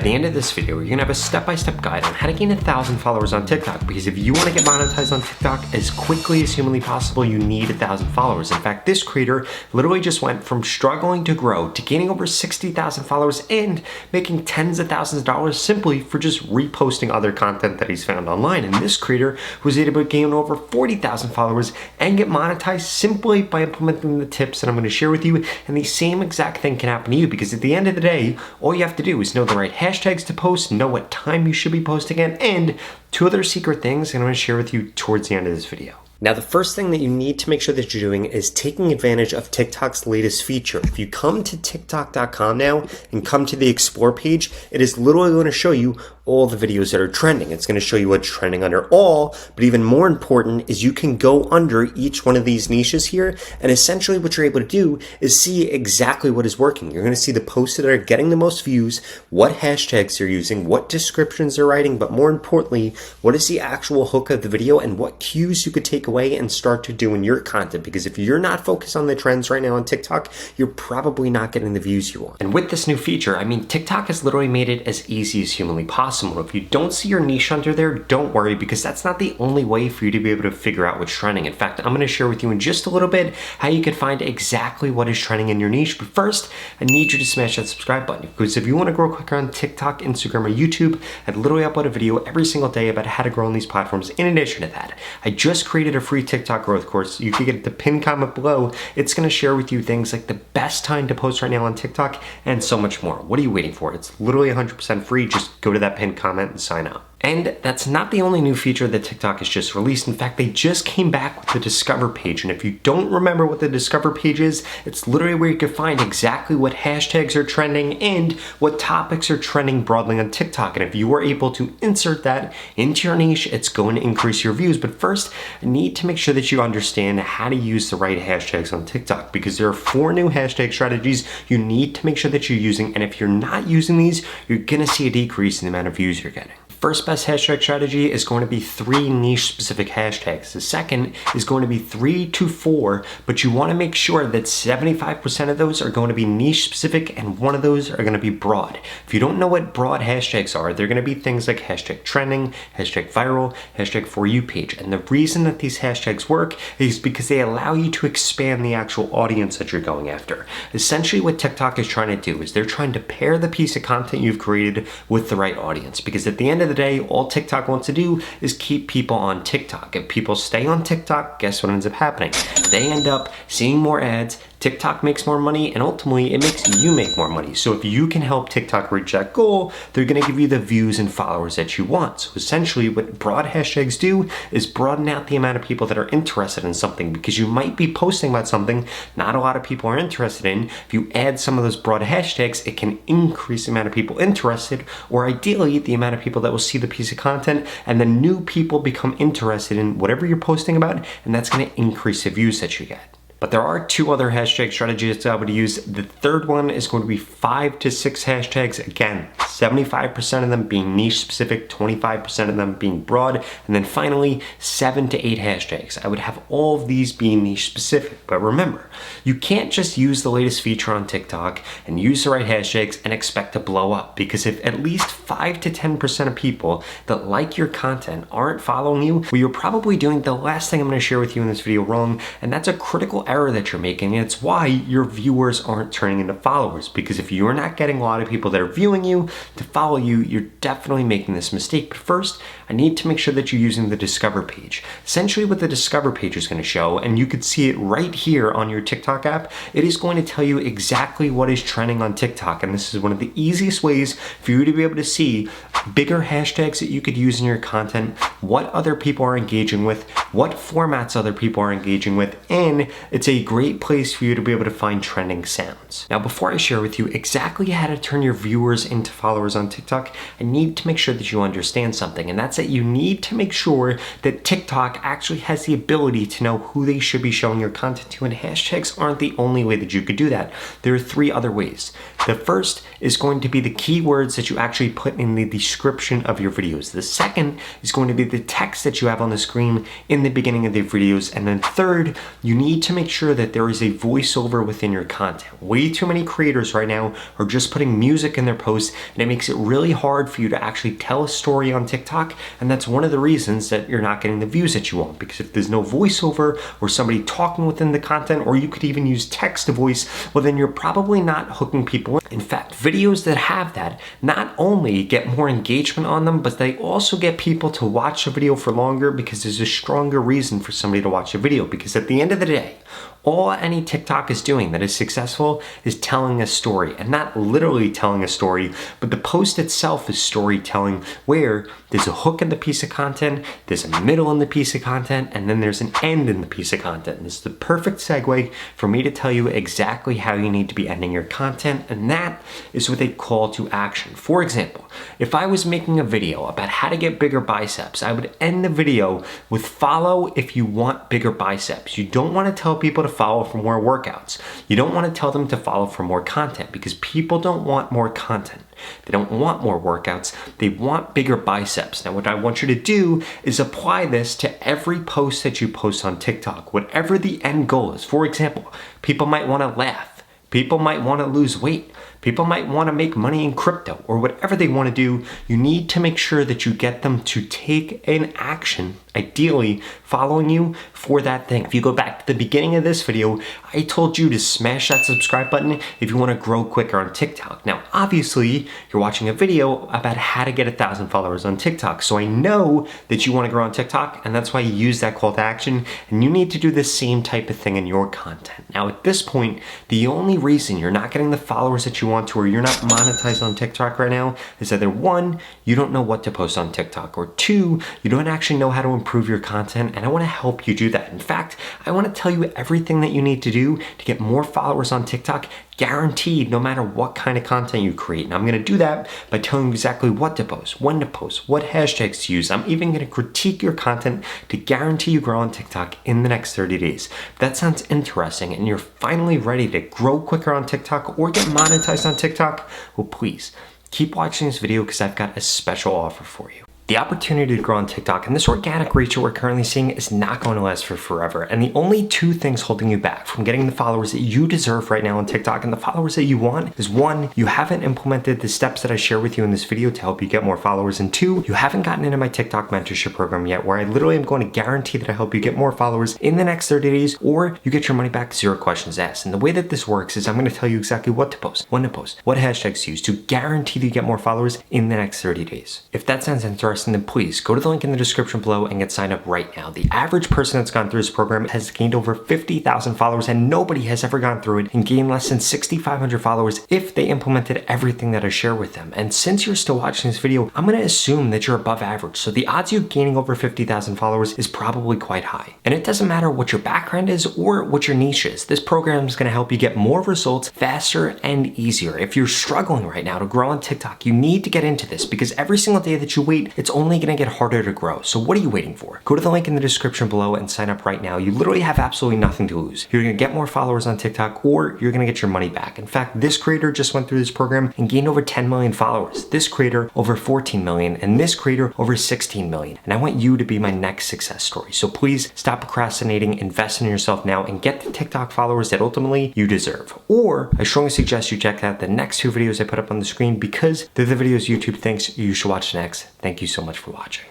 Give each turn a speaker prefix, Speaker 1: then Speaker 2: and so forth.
Speaker 1: At the end of this video, you're gonna have a step-by-step guide on how to gain 1,000 followers on TikTok, because if you wanna get monetized on TikTok as quickly as humanly possible, you need 1,000 followers. In fact, this creator literally just went from struggling to grow to gaining over 60,000 followers and making tens of thousands of dollars simply for just reposting other content that he's found online. And this creator was able to gain over 40,000 followers and get monetized simply by implementing the tips that I'm gonna share with you. And the same exact thing can happen to you, because at the end of the day, all you have to do is know the right hashtags to post, know what time you should be posting at, and 2 other secret things I'm going to share with you towards the end of this video. Now, the first thing that you need to make sure that you're doing is taking advantage of TikTok's latest feature. If you come to TikTok.com now and come to the Explore page, it is literally going to show you all the videos that are trending. It's going to show you what's trending under all, but even more important is you can go under each one of these niches here, and essentially what you're able to do is see exactly what is working. You're going to see the posts that are getting the most views, what hashtags they're using, what descriptions they're writing, but more importantly, what is the actual hook of the video and what cues you could take away and start to do in your content. Because if you're not focused on the trends right now on TikTok, you're probably not getting the views you want. And with this new feature, I mean, TikTok has literally made it as easy as humanly possible. If you don't see your niche under there, don't worry, because that's not the only way for you to be able to figure out what's trending. In fact, I'm going to share with you in just a little bit how you can find exactly what is trending in your niche. But first, I need you to smash that subscribe button, because if you want to grow quicker on TikTok, Instagram, or YouTube, I'd literally upload a video every single day about how to grow on these platforms. In addition to that, I just created a free TikTok growth course. You can get it the pinned comment below. It's going to share with you things like the best time to post right now on TikTok and so much more. What are you waiting for? It's literally 100% free. Just go to that pinned comment and sign up. And that's not the only new feature that TikTok has just released. In fact, they just came back with the Discover page. And if you don't remember what the Discover page is, it's literally where you can find exactly what hashtags are trending and what topics are trending broadly on TikTok. And if you are able to insert that into your niche, it's going to increase your views. But first, I need to make sure that you understand how to use the right hashtags on TikTok, because there are 4 new hashtag strategies you need to make sure that you're using. And if you're not using these, you're gonna see a decrease in the amount of views you're getting. First best hashtag strategy is going to be 3 niche specific hashtags. The second is going to be 3 to 4, but you want to make sure that 75% of those are going to be niche specific and 1 of those are going to be broad. If you don't know what broad hashtags are, they're going to be things like hashtag trending, hashtag viral, hashtag for you page. And the reason that these hashtags work is because they allow you to expand the actual audience that you're going after. Essentially what TikTok is trying to do is they're trying to pair the piece of content you've created with the right audience, because at the end of the day, all TikTok wants to do is keep people on TikTok. If people stay on TikTok, guess what ends up happening? They end up seeing more ads, TikTok makes more money, and ultimately it makes you make more money. So if you can help TikTok reach that goal, they're gonna give you the views and followers that you want. So essentially what broad hashtags do is broaden out the amount of people that are interested in something, because you might be posting about something not a lot of people are interested in. If you add some of those broad hashtags, it can increase the amount of people interested, or ideally the amount of people that will see the piece of content, and then new people become interested in whatever you're posting about, and that's gonna increase the views that you get. But there are 2 other hashtag strategies that I would use. The third one is going to be 5 to 6 hashtags. Again, 75% of them being niche specific, 25% of them being broad, and then finally 7 to 8 hashtags. I would have all of these being niche specific. But remember, you can't just use the latest feature on TikTok and use the right hashtags and expect to blow up, because if at least 5 to 10% of people that like your content aren't following you, well, you're probably doing the last thing I'm going to share with you in this video wrong, and that's a critical error that you're making. And it's why your viewers aren't turning into followers, because if you're not getting a lot of people that are viewing you to follow you, you're definitely making this mistake. But first, I need to make sure that you're using the Discover page. Essentially what the Discover page is going to show, and you could see it right here on your TikTok app, it is going to tell you exactly what is trending on TikTok. And this is one of the easiest ways for you to be able to see bigger hashtags that you could use in your content, what other people are engaging with, what formats other people are engaging with, and it's a great place for you to be able to find trending sounds. Now, before I share with you exactly how to turn your viewers into followers on TikTok, I need to make sure that you understand something, and that's that you need to make sure that TikTok actually has the ability to know who they should be showing your content to, and hashtags aren't the only way that you could do that. There are 3 other ways. The first is going to be the keywords that you actually put in the description of your videos. The second is going to be the text that you have on the screen in the beginning of the videos. And then third, you need to make sure that there is a voiceover within your content. Way too many creators right now are just putting music in their posts, and and it makes it really hard for you to actually tell a story on TikTok, and that's one of the reasons that you're not getting the views that you want, because if there's no voiceover or somebody talking within the content, or you could even use text to voice, well then you're probably not hooking people in. In fact, videos that have that not only get more engagement on them, but they also get people to watch a video for longer, because there's a stronger reason for somebody to watch a video. Because at the end of the day, all any TikTok is doing that is successful is telling a story, and not literally telling a story, but the post itself is storytelling, where there's a hook in the piece of content, there's a middle in the piece of content, and then there's an end in the piece of content. And this is the perfect segue for me to tell you exactly how you need to be ending your content, and that is with a call to action. For example, if I was making a video about how to get bigger biceps, I would end the video with follow if you want bigger biceps. You don't want to tell people to follow for more workouts. You don't want to tell them to follow for more content, because people don't want more content. They don't want more workouts. They want bigger biceps. Now, what I want you to do is apply this to every post that you post on TikTok, whatever the end goal is. For example, people might want to laugh. People might want to lose weight. People might want to make money in crypto, or whatever they want to do. You need to make sure that you get them to take an action, ideally following you for that thing. If you go back to the beginning of this video, I told you to smash that subscribe button if you want to grow quicker on TikTok. Now, obviously, you're watching a video about how to get 1,000 followers on TikTok. So I know that you want to grow on TikTok, and that's why you use that call to action, and you need to do the same type of thing in your content. Now, at this point, the only reason you're not getting the followers that you want to, or you're not monetized on TikTok right now, is either one, you don't know what to post on TikTok, or two, you don't actually know how to improve your content, and I want to help you do that. In fact, I want to tell you everything that you need to do to get more followers on TikTok, guaranteed, no matter what kind of content you create. And I'm going to do that by telling you exactly what to post, when to post, what hashtags to use. I'm even going to critique your content to guarantee you grow on TikTok in the next 30 days. If that sounds interesting and you're finally ready to grow quicker on TikTok or get monetized on TikTok, well, please keep watching this video, because I've got a special offer for you. The opportunity to grow on TikTok and this organic reach that we're currently seeing is not going to last for forever. And the only two things holding you back from getting the followers that you deserve right now on TikTok and the followers that you want is, one, you haven't implemented the steps that I share with you in this video to help you get more followers, and two, you haven't gotten into my TikTok mentorship program yet, where I literally am going to guarantee that I help you get more followers in the next 30 days, or you get your money back, 0 questions asked. And the way that this works is I'm going to tell you exactly what to post, when to post, what hashtags to use to guarantee that you get more followers in the next 30 days. If that sounds interesting, then please go to the link in the description below and get signed up right now. The average person that's gone through this program has gained over 50,000 followers, and nobody has ever gone through it and gained less than 6,500 followers if they implemented everything that I share with them. And since you're still watching this video, I'm going to assume that you're above average. So the odds of you gaining over 50,000 followers is probably quite high. And it doesn't matter what your background is or what your niche is. This program is going to help you get more results faster and easier. If you're struggling right now to grow on TikTok, you need to get into this, because every single day that you wait, it's only going to get harder to grow. So what are you waiting for? Go to the link in the description below and sign up right now. You literally have absolutely nothing to lose. You're going to get more followers on TikTok, or you're going to get your money back. In fact, this creator just went through this program and gained over 10 million followers. This creator over 14 million, and this creator over 16 million. And I want you to be my next success story. So please stop procrastinating, invest in yourself now, and get the TikTok followers that ultimately you deserve. Or I strongly suggest you check out the next 2 videos I put up on the screen, because they're the videos YouTube thinks you should watch next. Thank you so much for watching.